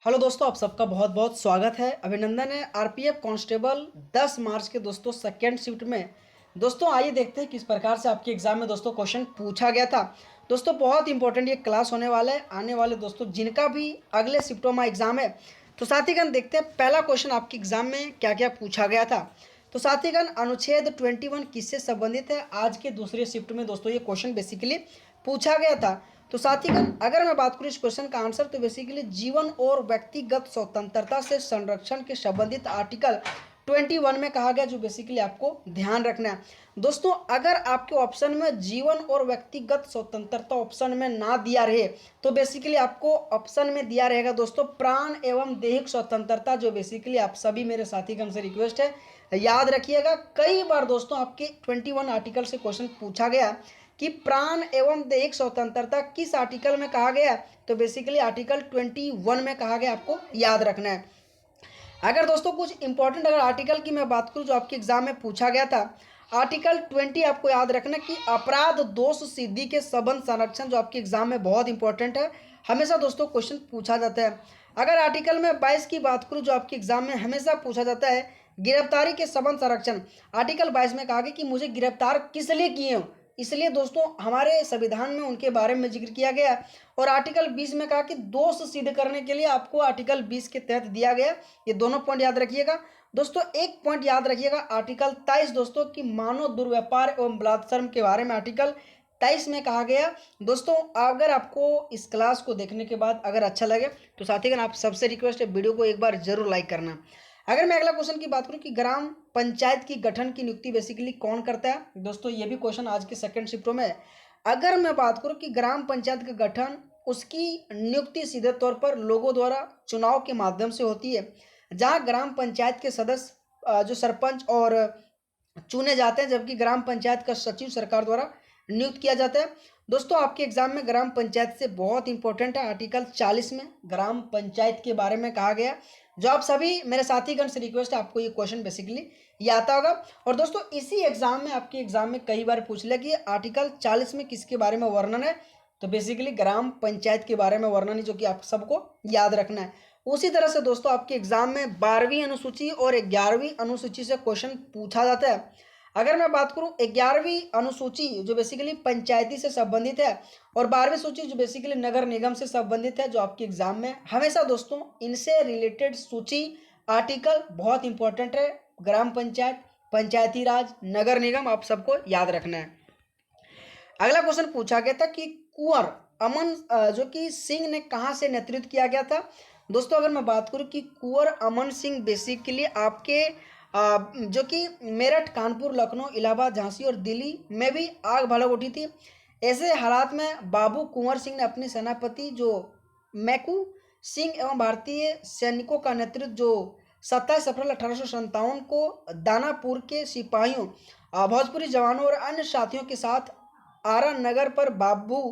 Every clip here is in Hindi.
हेलो दोस्तों, आप सबका बहुत बहुत स्वागत है। अभिनंदन है। आरपीएफ कांस्टेबल 10 मार्च के दोस्तों सेकेंड शिफ्ट में दोस्तों आइए देखते हैं किस प्रकार से आपके एग्जाम में दोस्तों क्वेश्चन पूछा गया था। दोस्तों बहुत इंपॉर्टेंट ये क्लास होने वाला है आने वाले दोस्तों जिनका भी अगले शिफ्टों में एग्जाम है। तो साथीगण देखते हैं पहला क्वेश्चन आपके एग्जाम में क्या क्या पूछा गया था। तो साथीगण अनुच्छेद 21 किससे संबंधित है? आज के दूसरे शिफ्ट में दोस्तों ये क्वेश्चन बेसिकली पूछा गया था। तो साथीगण अगर मैं बात करूं इस क्वेश्चन का आंसर तो बेसिकली जीवन और व्यक्तिगत स्वतंत्रता से संरक्षण के संबंधित आर्टिकल 21 में कहा गया, जो बेसिकली आपको ध्यान रखना है। दोस्तों अगर आपके ऑप्शन में जीवन और व्यक्तिगत स्वतंत्रता ऑप्शन में ना दिया रहे तो बेसिकली आपको ऑप्शन में दिया रहेगा दोस्तों प्राण एवं दैहिक स्वतंत्रता, जो बेसिकली आप सभी मेरे साथीगण से रिक्वेस्ट है याद रखिएगा। कई बार दोस्तों आपके 21 आर्टिकल से क्वेश्चन पूछा गया कि प्राण एवं दैहिक स्वतंत्रता किस आर्टिकल में कहा गया, तो बेसिकली आर्टिकल 21 में कहा गया, आपको याद रखना है। अगर दोस्तों कुछ इंपॉर्टेंट अगर आर्टिकल की मैं बात करूं जो आपके एग्जाम में पूछा गया था, आर्टिकल 20 आपको याद रखना कि अपराध दोष सिद्धि के संबंध संरक्षण, जो आपके एग्जाम में बहुत इंपॉर्टेंट है, हमेशा दोस्तों क्वेश्चन पूछा जाता है। अगर आर्टिकल में 22 की बात करूं जो आपके एग्जाम में हमेशा पूछा जाता है गिरफ्तारी के संबंध संरक्षण, आर्टिकल 22 में कहा गया कि मुझे गिरफ्तार किस लिए किए हो, इसलिए दोस्तों हमारे संविधान में उनके बारे में जिक्र किया गया। और आर्टिकल 20 में कहा कि दोष सिद्ध करने के लिए आपको आर्टिकल 20 के तहत दिया गया। ये दोनों पॉइंट याद रखिएगा। दोस्तों एक पॉइंट याद रखिएगा आर्टिकल 23 दोस्तों की मानव दुर्व्यापार एवं बलात्कार के बारे में आर्टिकल 23 में कहा गया। दोस्तों अगर आपको इस क्लास को देखने के बाद अगर अच्छा लगे तो साथीगण आप सबसे रिक्वेस्ट है वीडियो को एक बार जरूर लाइक करना। अगर मैं अगला क्वेश्चन की बात करूं कि ग्राम पंचायत की गठन की नियुक्ति बेसिकली कौन करता है, दोस्तों ये भी क्वेश्चन आज के सेकंड शिफ्टों में है। अगर मैं बात करूं कि ग्राम पंचायत का गठन उसकी नियुक्ति सीधे तौर पर लोगों द्वारा चुनाव के माध्यम से होती है, जहां ग्राम पंचायत के सदस्य जो सरपंच और चुने जाते हैं, जबकि ग्राम पंचायत का सचिव सरकार द्वारा नियुक्त किया जाता है। दोस्तों आपके एग्जाम में ग्राम पंचायत से बहुत इंपॉर्टेंट है, आर्टिकल 40 में ग्राम पंचायत के बारे में कहा गया, जो आप सभी मेरे साथीगण से रिक्वेस्ट है आपको ये क्वेश्चन बेसिकली ये आता होगा। और दोस्तों इसी एग्जाम में आपके एग्जाम में कई बार पूछ लिया कि आर्टिकल 40 में किसके बारे में वर्णन है, तो बेसिकली ग्राम पंचायत के बारे में वर्णन है, जो कि आप सबको याद रखना है। उसी तरह से दोस्तों आपके एग्जाम में 12वीं अनुसूची और 11वीं अनुसूची से क्वेश्चन पूछा जाता है। अगर मैं बात करूं 11वीं अनुसूची जो बेसिकली पंचायती से संबंधित है और 12वीं सूची जो बेसिकली नगर निगम से संबंधित है, जो आपके एग्जाम में हमेशा दोस्तों इनसे रिलेटेड सूची आर्टिकल बहुत इंपॉर्टेंट है। ग्राम पंचायत, पंचायती राज, नगर निगम आप सबको याद रखना है। अगला क्वेश्चन पूछा गया था कि कुंवर अमन जो कि सिंह ने कहां से नेतृत्व किया गया था। दोस्तों अगर मैं बात करूं कि कुंवर अमन सिंह बेसिकली आपके जो कि मेरठ, कानपुर, लखनऊ, इलाहाबाद, झांसी और दिल्ली में भी आग भड़क उठी थी। ऐसे हालात में बाबू कुंवर सिंह ने अपने सेनापति जो मैकू सिंह एवं भारतीय सैनिकों का नेतृत्व जो 27 अप्रैल 1857 को दानापुर के सिपाहियों, भोजपुरी जवानों और अन्य साथियों के साथ आरा नगर पर बाबू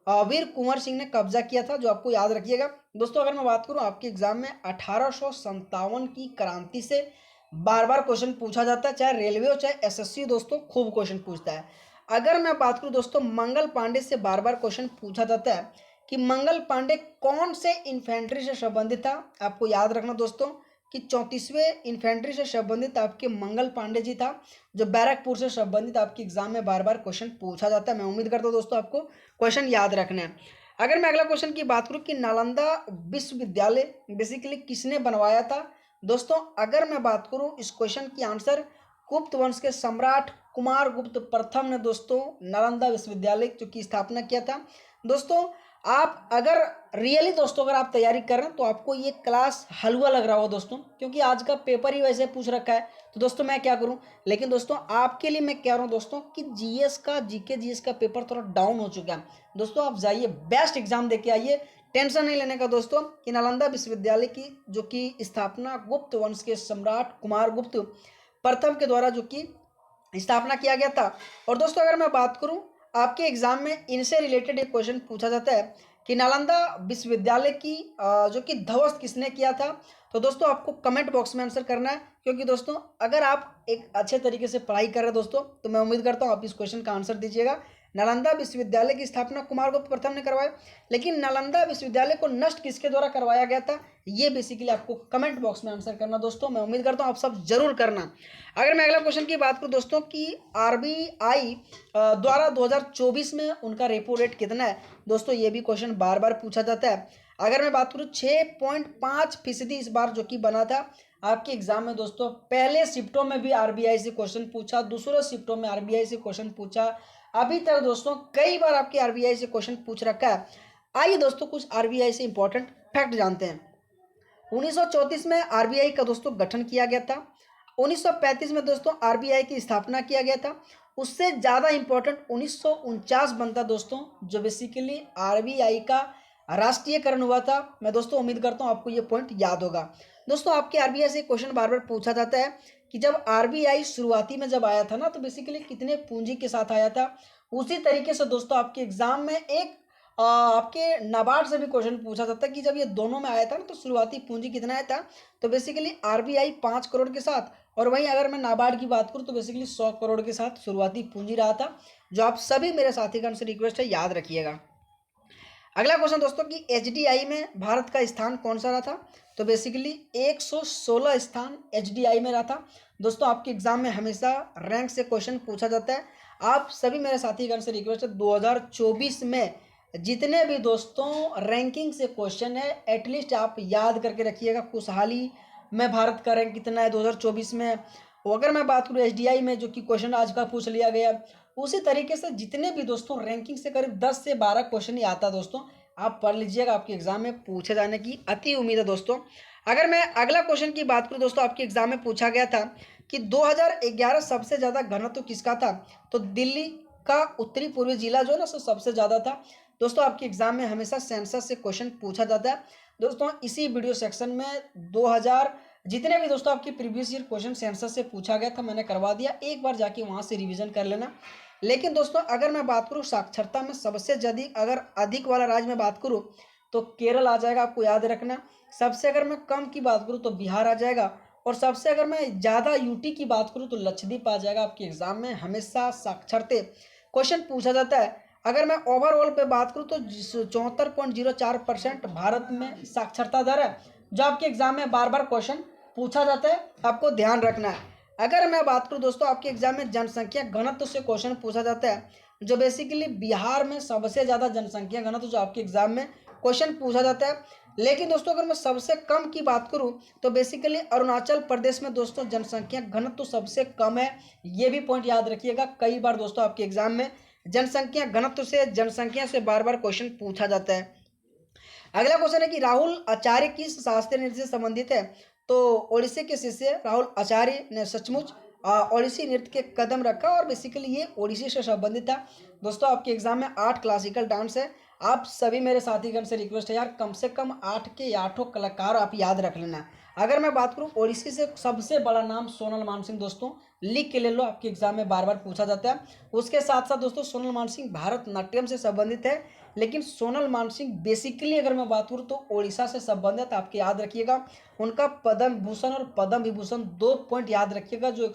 वीर कुंवर सिंह ने कब्जा किया था, जो आपको याद रखिएगा। दोस्तों अगर मैं बात करूं आपके एग्जाम में 1857 की क्रांति से बार बार क्वेश्चन पूछा जाता है, चाहे रेलवे हो चाहे एसएससी, दोस्तों खूब क्वेश्चन पूछता है। अगर मैं बात करूं दोस्तों मंगल पांडे से बार बार क्वेश्चन पूछा जाता है कि मंगल पांडे कौन से इन्फेंट्री से संबंधित था, आपको याद रखना दोस्तों कि 34वें इन्फेंट्री से संबंधित आपके मंगल पांडे जी था, जो बैरकपुर से संबंधित आपके एग्जाम में बार बार क्वेश्चन पूछा जाता है। मैं उम्मीद करता हूँ दोस्तों आपको क्वेश्चन याद रखना है। अगर मैं अगला क्वेश्चन की बात करूं कि नालंदा विश्वविद्यालय बेसिकली किसने बनवाया था, दोस्तों अगर मैं बात करूं इस क्वेश्चन की आंसर गुप्त वंश के सम्राट कुमार गुप्त प्रथम ने दोस्तों नालंदा विश्वविद्यालय जो की स्थापना किया था। दोस्तों आप अगर रियली दोस्तों अगर आप तैयारी कर रहे हैं तो आपको ये क्लास हलवा लग रहा हो दोस्तों, क्योंकि आज का पेपर ही वैसे पूछ रखा है, तो दोस्तों मैं क्या करूं। लेकिन दोस्तों आपके लिए मैं कह रहा हूं दोस्तों कि जीएस का जीके जीएस का पेपर थोड़ा डाउन हो चुका है। दोस्तों आप जाइए बेस्ट एग्जाम देके आइए, टेंशन नहीं लेने का दोस्तों। कि नालंदा विश्वविद्यालय की जो कि स्थापना गुप्त वंश के सम्राट कुमार गुप्त प्रथम के द्वारा जो कि स्थापना किया गया था। और दोस्तों अगर मैं बात करूं आपके एग्जाम में इनसे रिलेटेड एक क्वेश्चन पूछा जाता है कि नालंदा विश्वविद्यालय की जो कि ध्वस्त किसने किया था, तो दोस्तों आपको कमेंट बॉक्स में आंसर करना है। क्योंकि दोस्तों अगर आप एक अच्छे तरीके से पढ़ाई कर रहे हैं दोस्तों, तो मैं उम्मीद करता हूं आप इस क्वेश्चन का आंसर दीजिएगा। नालंदा विश्वविद्यालय की स्थापना कुमारगुप्त प्रथम ने करवाया, लेकिन नालंदा विश्वविद्यालय को नष्ट किसके द्वारा करवाया गया था, ये बेसिकली आपको कमेंट बॉक्स में आंसर करना दोस्तों। मैं उम्मीद करता हूँ आप सब जरूर करना। अगर मैं अगला क्वेश्चन की बात करूँ दोस्तों कि आरबीआई द्वारा 2024 में उनका रेपो रेट कितना है दोस्तों, ये भी क्वेश्चन बार बार पूछा जाता है। अगर मैं बात करूँ 6.5% इस बार जो कि बना था आपके एग्जाम में दोस्तों। पहले शिफ्टों में भी आरबीआई से क्वेश्चन पूछा, दूसरे शिफ्टों में आरबीआई से क्वेश्चन पूछा, अभी तक दोस्तों कई बार आपके आरबीआई से क्वेश्चन पूछ रखा है। आइए दोस्तों कुछ आरबीआई से इंपॉर्टेंट फैक्ट जानते हैं। 1934 में आरबीआई का दोस्तों गठन किया गया था। 1935 में दोस्तों आरबीआई की स्थापना किया गया था। उससे ज़्यादा इंपॉर्टेंट 1949 बनता दोस्तों, जो बेसिकली आरबीआई का राष्ट्रीयकरण हुआ था। मैं दोस्तों उम्मीद करता हूँ आपको ये पॉइंट याद होगा। दोस्तों आपके आरबीआई से क्वेश्चन बार बार पूछा जाता है कि जब आरबीआई शुरुआती में जब आया था ना, तो बेसिकली कितने पूंजी के साथ आया था। उसी तरीके से दोस्तों आपके एग्जाम में एक आपके नाबार्ड से भी क्वेश्चन पूछा जाता है कि जब ये दोनों में आया था ना, तो शुरुआती पूंजी कितना आया था। तो बेसिकली आरबीआई 5 करोड़ के साथ, और वहीं अगर मैं नाबार्ड की बात करूँ तो बेसिकली 100 करोड़ के साथ शुरुआती पूंजी रहा था, जो आप सभी मेरे साथीगण से रिक्वेस्ट है याद रखिएगा। अगला क्वेश्चन दोस्तों कि एचडीआई में भारत का स्थान कौन सा रहा था, तो बेसिकली 116 स्थान एचडीआई में रहा था दोस्तों। आपके एग्जाम में हमेशा रैंक से क्वेश्चन पूछा जाता है। आप सभी मेरे साथीगण से रिक्वेस्ट है 2024 में जितने भी दोस्तों रैंकिंग से क्वेश्चन है एटलीस्ट आप याद करके रखिएगा। खुशहाली में भारत का रैंक कितना है 2024 में। अगर मैं बात करूँ एचडीआई में जो कि क्वेश्चन आज का पूछ लिया गया, उसी तरीके से जितने भी दोस्तों रैंकिंग से करीब 10 से 12 क्वेश्चन ही आता दोस्तों, आप पढ़ लीजिएगा, आपके एग्जाम में पूछे जाने की अति उम्मीद है दोस्तों। अगर मैं अगला क्वेश्चन की बात करूं दोस्तों, आपके एग्जाम में पूछा गया था कि 2011 सबसे ज़्यादा घनत्व किसका था, तो दिल्ली का उत्तरी पूर्वी जिला जो है ना सबसे ज़्यादा था दोस्तों। आपके एग्जाम में हमेशा सेंसस से क्वेश्चन पूछा जाता है दोस्तों। इसी वीडियो सेक्शन में 2000 जितने भी दोस्तों आपकी प्रीवियस ईयर क्वेश्चन सेंसस से पूछा गया था मैंने करवा दिया, एक बार जाके वहाँ से रिवीजन कर लेना। लेकिन दोस्तों अगर मैं बात करूँ साक्षरता में सबसे अगर अधिक वाला राज्य में बात करूँ तो केरल आ जाएगा, आपको याद रखना। सबसे अगर मैं कम की बात करूँ तो बिहार आ जाएगा, और सबसे अगर मैं ज़्यादा यूटी की बात करूँ तो लक्षद्वीप आ जाएगा। आपके एग्जाम में हमेशा साक्षरते क्वेश्चन पूछा जाता है। अगर मैं ओवरऑल पे बात करूँ तो 74.04% भारत में साक्षरता दर है, जो आपके एग्जाम में बार बार क्वेश्चन पूछा जाता है, आपको ध्यान रखना है। अगर मैं बात करूं दोस्तों आपके एग्जाम में जनसंख्या घनत्व से क्वेश्चन पूछा जाता है, जो बेसिकली बिहार में सबसे ज़्यादा जनसंख्या घनत्व जो आपके एग्जाम में क्वेश्चन पूछा जाता है। लेकिन दोस्तों अगर मैं सबसे कम की बात करूं तो बेसिकली अरुणाचल प्रदेश में दोस्तों जनसंख्या घनत्व सबसे कम है, ये भी पॉइंट याद रखिएगा। कई बार दोस्तों आपके एग्जाम में जनसंख्या घनत्व से जनसंख्या से बार बार क्वेश्चन पूछा जाता है। अगला क्वेश्चन है कि राहुल आचार्य किस शास्त्रीय नृत्य से संबंधित है, तो ओडिसी के शिष्य राहुल आचार्य ने सचमुच ओडिसी नृत्य के कदम रखा, और बेसिकली ये ओडिसी से संबंधित था दोस्तों। आपके एग्जाम में 8 क्लासिकल डांस है। आप सभी मेरे साथीगण से रिक्वेस्ट है यार, कम से कम 8 के 8 कलाकार आप याद रख लेना। अगर मैं बात करूं ओडिसी से सबसे बड़ा नाम सोनल मानसिंह दोस्तों, लिख के ले लो, आपके एग्जाम में बार बार पूछा जाता है। उसके साथ साथ दोस्तों सोनल मानसिंह भारतनाट्यम से संबंधित है, लेकिन सोनल मानसिंह बेसिकली अगर मैं बात करूँ तो ओडिशा से संबंधित, आपके याद रखिएगा। उनका पद्म भूषण और पद्म विभूषण 2 पॉइंट याद रखिएगा, जो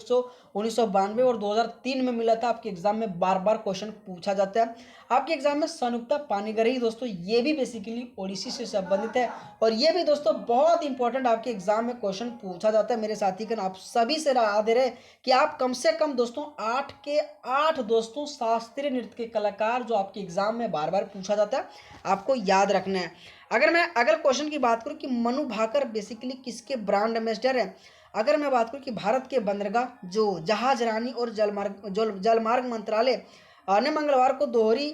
1992 और 2003 में मिला था। आपके एग्जाम में बार बार क्वेश्चन पूछा जाता है। आपके एग्जाम में संयुक्ता पानीग्राही दोस्तों, ये भी बेसिकली ओडिसी से संबंधित है, और ये भी दोस्तों बहुत इंपॉर्टेंट आपके एग्जाम में क्वेश्चन पूछा जाता है। मेरे साथीगण आप सभी से राह दे रहे कि आप कम से कम दोस्तों 8 के 8 दोस्तों शास्त्रीय नृत्य के कलाकार जो आपके एग्जाम में बार बार पूछा जाता है, आपको याद रखना है। अगर मैं अगले क्वेश्चन की बात करूं कि मनु भाकर बेसिकली किसके ब्रांड एम्बेसडर है, अगर मैं बात करूं कि भारत के बंदरगाह जो जहाज रानी और जलमार्ग मंत्रालय ने मंगलवार को दोहरी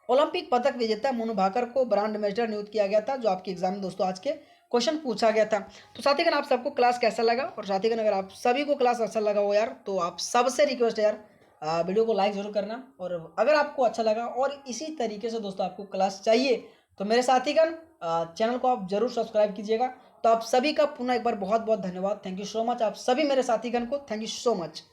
ओलंपिक पदक विजेता मनु भाकर को ब्रांड एम्बेसडर नियुक्त किया गया था, जो आपके एग्जाम में दोस्तों आज के क्वेश्चन पूछा गया था। तो साथीगण आप सबको क्लास कैसा लगा, और साथीगण अगर आप सभी को क्लास अच्छा लगा हो यार, तो आप सबसे रिक्वेस्ट है यार वीडियो को लाइक जरूर करना। और अगर आपको अच्छा लगा और इसी तरीके से दोस्तों आपको क्लास चाहिए तो मेरे साथीगण चैनल को आप जरूर सब्सक्राइब कीजिएगा। तो आप सभी का पुनः एक बार बहुत बहुत धन्यवाद। थैंक यू सो मच, आप सभी मेरे साथीगण को थैंक यू सो मच।